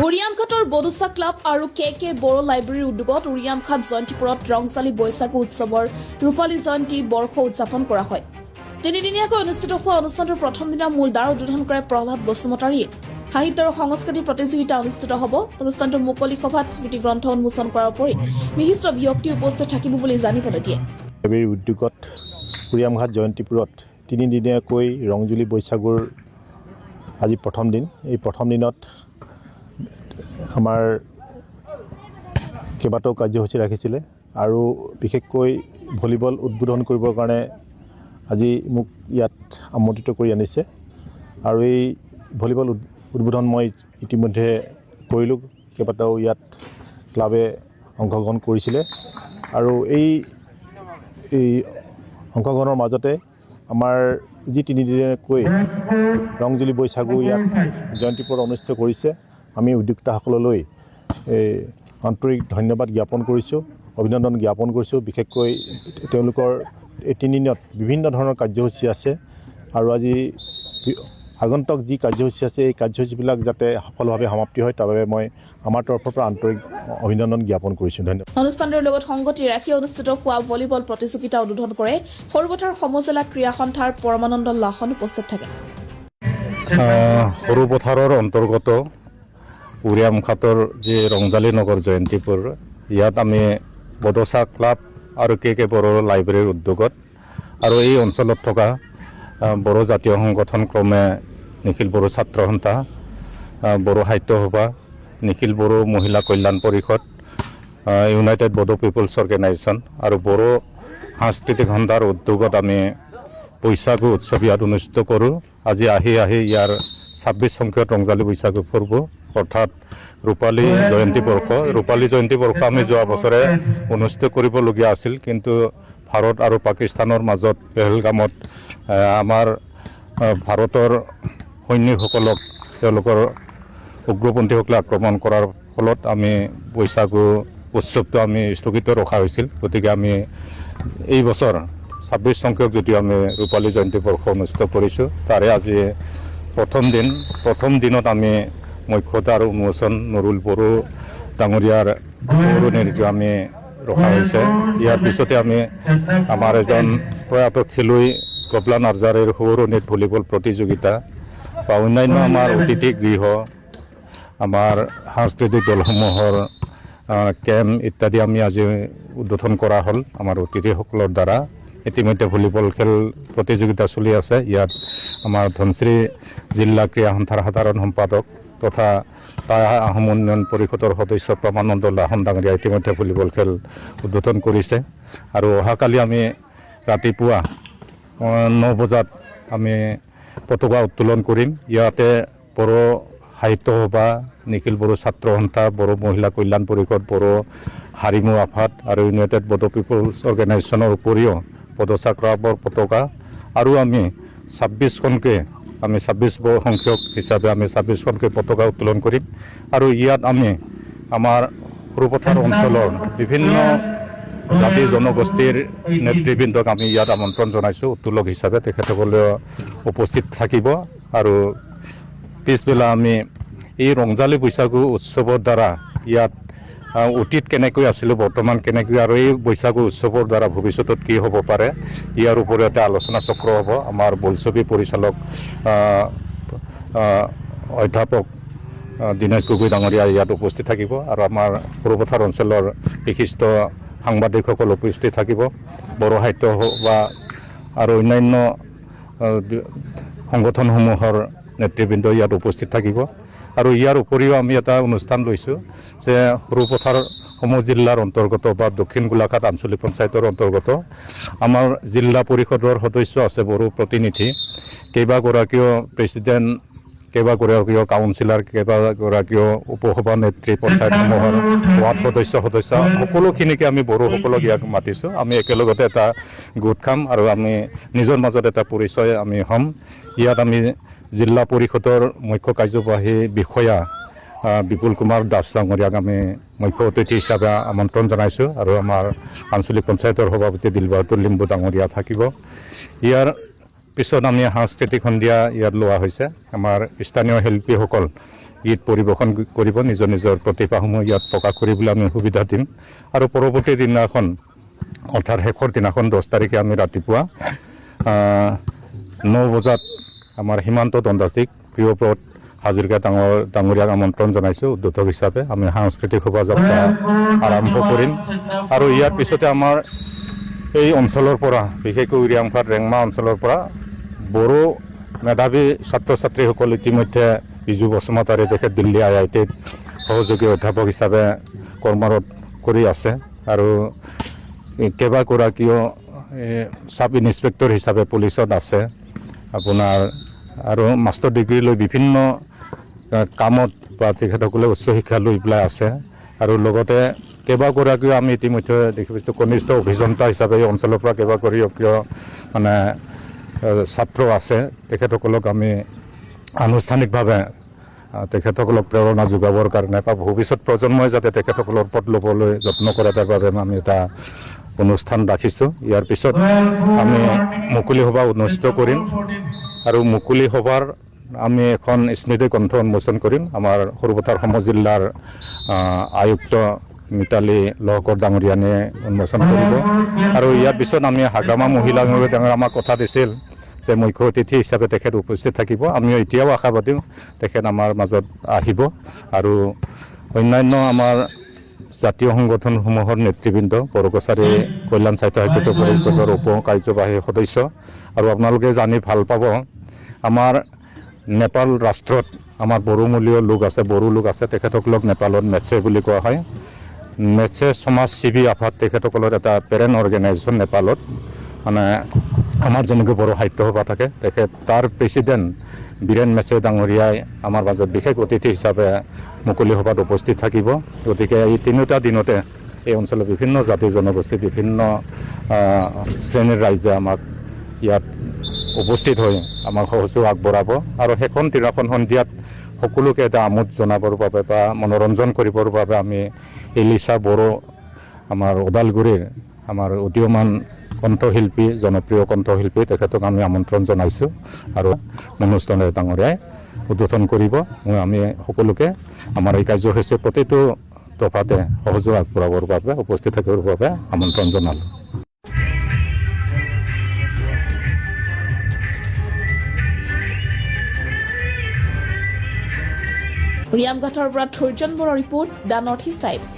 উৰিয়ামঘাটৰ বড়োচা club আৰু কে বড়ো লাইব্ৰেৰীৰ উদ্যোগত উৰিয়ামঘাট জয়ন্তীপুৰত ৰংজালী বৈশাগু উৎসৱৰ ৰূপালী জয়ন্তী বৰ্ষ উদযাপন কৰা হয়। তিনিদিনীয়াকৈ অনুষ্ঠিত হোৱা অনুষ্ঠানটোৰ প্ৰথম দিনা মূল দ্বাৰ উদ্বোধন কৰে প্ৰহ্লাদ বসুমতাৰীয়ে। সাহিত্য আৰু সংস্কৃতি প্ৰতিযোগিতা অনুষ্ঠিত হ'ব। অনুষ্ঠানটোৰ মুকলি সভাত স্মৃতি গ্ৰন্থ উন্মোচন কৰাৰ উপৰি বিশিষ্ট ব্যক্তি উপস্থিত থাকিব বুলি জানিবলৈ দিয়ে। লাইব্ৰেৰীৰ উদ্যোগত উৰিয়ামঘাট জয়ন্তীপুৰত তিনিদিনীয়াকৈ ৰংজুলি বৈশাগুৰ আজি প্ৰথম দিন। এই প্ৰথম দিনত আমাৰ কেইবাটাও কাৰ্যসূচী ৰাখিছিলে আৰু বিশেষকৈ ভলীবল উদ্বোধন কৰিবৰ কাৰণে আজি মোক ইয়াত আমন্ত্ৰিত কৰি আনিছে আৰু এই ভলীবল উদ্বোধন মই ইতিমধ্যে কৰিলোঁ। কেইবাটাও ইয়াত ক্লাবে অংশগ্ৰহণ কৰিছিলে আৰু এই অংশগ্ৰহণৰ মাজতে আমাৰ যি তিনিদিনীয়াকৈ ৰংজুলি বৈশাগু ইয়াত জয়ন্তীপুৰত অনুষ্ঠিত কৰিছে, আমি উদ্যোক্তাসকললৈ আন্তৰিক ধন্যবাদ জ্ঞাপন কৰিছোঁ, অভিনন্দন জ্ঞাপন কৰিছোঁ। বিশেষকৈ তেওঁলোকৰ এই তিনিদিনত বিভিন্ন ধৰণৰ কাৰ্যসূচী আছে আৰু আজি আগন্তুক যি কাৰ্যসূচী আছে এই কাৰ্যসূচীবিলাক যাতে সফলভাৱে সমাপ্তি হয় তাৰ বাবে মই আমাৰ তৰফৰ পৰা আন্তৰিক অভিনন্দন জ্ঞাপন কৰিছোঁ। ধন্যবাদ। অনুষ্ঠানটোৰ লগত সংগতি ৰাখি অনুষ্ঠিত হোৱা ভলীবল প্ৰতিযোগিতা উদ্বোধন কৰে সৰুপথাৰ সমজিলা ক্ৰীড়া সন্থাৰ পৰমানন্দ লাহন উপস্থিত থাকে। সৰুপথাৰৰ অন্তৰ্গত উৰিয়ামঘাটৰ যি ৰংজালী নগৰ জয়ন্তীপুৰ, ইয়াত আমি বড়োচা ক্লাব আৰু কে বড়ো লাইব্ৰেৰীৰ উদ্যোগত আৰু এই অঞ্চলত থকা বড়ো জাতীয় সংগঠন ক্ৰমে নিখিল বড়ো ছাত্ৰ সন্থা, বড়ো সাহিত্য সভা, নিখিল বড়ো মহিলা কল্যাণ পৰিষদ, ইউনাইটেড বড়ো পিপলছ অৰ্গেনাইজেশ্যন আৰু বড়ো সাংস্কৃতিক সন্থাৰ উদ্যোগত আমি বৈশাগু উৎসৱ ইয়াত অনুষ্ঠিত কৰোঁ। আজি আহি ইয়াৰ 26 সংখ্যক ৰংজালী বৈশাগু পৰ্ব অৰ্থাৎ ৰূপালী জয়ন্তী বৰ্ষ। ৰূপালী জয়ন্তী বৰ্ষ আমি যোৱা বছৰে অনুষ্ঠিত কৰিবলগীয়া আছিল, কিন্তু ভাৰত আৰু পাকিস্তানৰ মাজত পেহেলগামত আমাৰ ভাৰতৰ সৈনিকসকলক তেওঁলোকৰ উগ্ৰপন্থীসকলে আক্ৰমণ কৰাৰ ফলত আমি বৈশাগু উৎসৱটো আমি স্থগিত ৰখা হৈছিল। গতিকে আমি এই বছৰ 26 সংখ্যক যদিও আমি ৰূপালী জয়ন্তী বৰ্ষ অনুষ্ঠিত কৰিছোঁ, তাৰে আজি প্ৰথম দিনত আমি মুখ্যতা আৰু উন্মোচন নুৰুল বড়ো ডাঙৰীয়াৰ সৌৰণীটো আমি ৰখা হৈছে। ইয়াৰ পিছতে আমি আমাৰ এজন প্ৰয়াত খেলুৱৈ গবলা নাৰ্জাৰীৰ সৌৰণীত ভলীবল প্ৰতিযোগিতা বা অন্যান্য আমাৰ অতিথি গৃহ, আমাৰ সাংস্কৃতিক দলসমূহৰ কেম্প ইত্যাদি আমি আজি উদ্বোধন কৰা হ'ল আমাৰ অতিথিসকলৰ দ্বাৰা। ইতিমধ্যে ভলীবল খেল প্ৰতিযোগিতা চলি আছে। ইয়াত আমাৰ ধনশ্ৰী জিলা ক্ৰীড়া সন্থাৰ সাধাৰণ সম্পাদক তথা টাই আহোম উন্নয়ন পৰিষদৰ সদস্য পৰমানন্দ লাহন ডাঙৰীয়া ইতিমধ্যে ভলীবল খেল উদ্বোধন কৰিছে আৰু অহাকালি আমি ৰাতিপুৱা 9 বজাত আমি পতাকা উত্তোলন কৰিম। ইয়াতে বড়ো সাহিত্য সভা, নিখিল বড়ো ছাত্ৰ সন্থা, বড়ো মহিলা কল্যাণ পৰিষদ, বড়ো হাৰিমু আফাদ আৰু ইউনাইটেড বড়ো পিপলছ অৰ্গেনাইজেশ্যনৰ উপৰিও বড়োচা ক্লাবৰ পতাকা আৰু আমি 26খনকৈ আমি 26 সংখ্যক হিচাপে আমি 26খনকৈ পতাকা উত্তোলন কৰিম আৰু ইয়াত আমি আমাৰ সৰুপথাৰ অঞ্চলৰ বিভিন্ন জাতি জনগোষ্ঠীৰ নেতৃবৃন্দক আমি ইয়াত আমন্ত্ৰণ জনাইছোঁ উত্তোলক হিচাপে। তেখেতসকলেও উপস্থিত থাকিব আৰু পিছবেলা আমি এই ৰংজালী বৈশাগু উৎসৱৰ দ্বাৰা ইয়াত অতীত কেনেকৈ আছিলোঁ, বৰ্তমান কেনেকৈ আৰু এই বৈশাগু উৎসৱৰ দ্বাৰা ভৱিষ্যতত কি হ'ব পাৰে, ইয়াৰ ওপৰত এটা আলোচনা চক্ৰ হ'ব। আমাৰ বোলছবি পৰিচালক অধ্যাপক দীনেশ গগৈ ডাঙৰীয়া ইয়াত উপস্থিত থাকিব আৰু আমাৰ সৰুপথাৰ অঞ্চলৰ বিশিষ্ট সাংবাদিকসকল উপস্থিত থাকিব। বড়ো সাহিত্য সভা আৰু অন্যান্য সংগঠনসমূহৰ নেতৃবৃন্দ ইয়াত উপস্থিত থাকিব আৰু ইয়াৰ উপৰিও আমি এটা অনুষ্ঠান লৈছোঁ যে সৰুপথাৰ সমজিল্লাৰ অন্তৰ্গত বা দক্ষিণ গোলাঘাট আঞ্চলিক পঞ্চায়তৰ অন্তৰ্গত আমাৰ জিলা পৰিষদৰ সদস্য আছে বড়ো প্ৰতিনিধি, কেইবাগৰাকীও প্ৰেছিডেণ্ট, কেইবাগৰাকীও কাউন্সিলাৰ, কেইবাগৰাকীও উপসভানেত্ৰী, পঞ্চায়তসমূহৰ ৱাৰ্ড সদস্য সকলোখিনিকে আমি বড়োসকলক ইয়াক মাতিছোঁ। আমি একেলগতে এটা গোট খাম আৰু আমি নিজৰ মাজত এটা পৰিচয় আমি হ'ম। ইয়াত আমি জিলা পৰিষদৰ মুখ্য কাৰ্যবাহী বিষয়া বিপুল কুমাৰ দাস ডাঙৰীয়াক আমি মুখ্য অতিথি হিচাপে আমন্ত্ৰণ জনাইছোঁ আৰু আমাৰ আঞ্চলিক পঞ্চায়তৰ সভাপতি দিলবাহাদুৰ লিম্বু ডাঙৰীয়া থাকিব। ইয়াৰ পিছত আমি সাংস্কৃতিক সন্ধিয়া ইয়াত লোৱা হৈছে। আমাৰ স্থানীয় শিল্পীসকল গীত পৰিৱেশন কৰিব, নিজৰ নিজৰ প্ৰতিভাসমূহ ইয়াত প্ৰকাশ কৰিবলৈ আমি সুবিধা দিম। আৰু পৰৱৰ্তী দিনাখন অৰ্থাৎ শেষৰ দিনাখন 10 তাৰিখে আমি ৰাতিপুৱা 9 বজাত আমাৰ সীমান্ত দণ্ডাধীশ প্ৰিয়ব্ৰত হাজৰিকা ডাঙৰীয়াক আমন্ত্ৰণ জনাইছোঁ। উদ্বোধক হিচাপে আমি সাংস্কৃতিক শোভাযাত্ৰা আৰম্ভ কৰিম। আৰু ইয়াৰ পিছতে আমাৰ এই অঞ্চলৰ পৰা, বিশেষকৈ উৰিয়ামঘাট ৰেংমা অঞ্চলৰ পৰা বড়ো মেধাৱী ছাত্ৰ ছাত্ৰীসকল ইতিমধ্যে বিজু বসুমতাৰী তেখেত দিল্লী IITত সহযোগী অধ্যাপক হিচাপে কৰ্মৰত কৰি আছে। আৰু কেইবাগৰাকীও ছাব ইনস্পেক্টৰ হিচাপে পুলিচত আছে আপোনাৰ। আৰু মাষ্টাৰ ডিগ্ৰী লৈ বিভিন্ন কামত বা তেখেতসকলে উচ্চ শিক্ষা লৈ পেলাই আছে। আৰু লগতে কেইবাগৰাকীও আমি ইতিমধ্যে দেখি পাইছোঁ কনিষ্ঠ অভিযন্তা হিচাপে এই অঞ্চলৰ পৰা কেইবাগৰাকীও মানে ছাত্ৰ আছে। তেখেতসকলক আমি আনুষ্ঠানিকভাৱে তেখেতসকলক প্ৰেৰণা যোগাবৰ কাৰণে বা ভৱিষ্যত প্ৰজন্মই যাতে তেখেতসকলৰ পথ ল'বলৈ যত্ন কৰে তাৰ বাবে আমি এটা অনুষ্ঠান ৰাখিছোঁ। ইয়াৰ পিছত আমি মুকলি সভা অনুষ্ঠিত কৰিম। আৰু মুকলি সভাৰ আমি এখন স্মৃতি গ্ৰন্থ উন্মোচন কৰিম। আমাৰ সৰুপথাৰ সমজিল্লাৰ আয়ুক্ত মিতালী লহকৰ ডাঙৰীয়ানীয়ে উন্মোচন কৰিব। আৰু ইয়াৰ পিছত আমি হাগ্ৰামা মহিলা ডাঙৰ আমাক কথা দিছিল যে মুখ্য অতিথি হিচাপে তেখেত উপস্থিত থাকিব। আমি এতিয়াও আশাবাদী তেখেত আমাৰ মাজত আহিব। আৰু অন্যান্য আমাৰ জাতীয় সংগঠনসমূহৰ নেতৃবৃন্দ, বড়ো কছাৰী কল্যাণ স্বাস্থ্য সাহিত্য পৰিষদৰ উপ কাৰ্যবাহী সদস্য। আৰু আপোনালোকে জানি ভাল পাব, আমাৰ নেপাল ৰাষ্ট্ৰত আমাৰ বড়োমূলীয় লোক আছে, বড়ো লোক আছে। তেখেতসকলক নেপালত মেটছে বুলি কোৱা হয়। মেটছে সমাজ সেৱী আফাদ তেখেতসকলৰ এটা পেৰেণ্ট অৰ্গেনাইজেশ্যন নেপালত। মানে আমাৰ যেনেকৈ বড়ো সাহিত্য সভা থাকে, তেখেত তাৰ প্ৰেচিডেণ্ট বীৰেণ মেটছে ডাঙৰীয়াই আমাৰ মাজত বিশেষ অতিথি হিচাপে মুকলি সভাত উপস্থিত থাকিব। গতিকে এই তিনিওটা দিনতে এই অঞ্চলৰ বিভিন্ন জাতি জনগোষ্ঠী, বিভিন্ন শ্ৰেণীৰ ৰাইজে আমাক ইয়াত উপস্থিত হৈ আমাক সহযোগ আগবঢ়াব। আৰু সেইখন দিনাখন সন্ধিয়াত সকলোকে এটা আমোদ জনাবৰ বাবে বা মনোৰঞ্জন কৰিবৰ বাবে আমি এলিচা বড়ো আমাৰ ওদালগুৰিৰ আমাৰ উদীয়মান কণ্ঠশিল্পী, জনপ্ৰিয় কণ্ঠশিল্পী, তেখেতক আমি আমন্ত্ৰণ জনাইছোঁ। আৰু মনোজ ডাঙৰীয়াই উদ্বোধন কৰিব। আমি সকলোকে আমাৰ এই কাৰ্যসূচীৰ প্ৰতিটো দফাতে সহযোগ আগবঢ়াবৰ বাবে, উপস্থিত থাকিবৰ বাবে আমন্ত্ৰণ জনালোঁ। উৰিয়ামঘাটৰ পৰা থুৰজন বড়ৰ report, the North East times.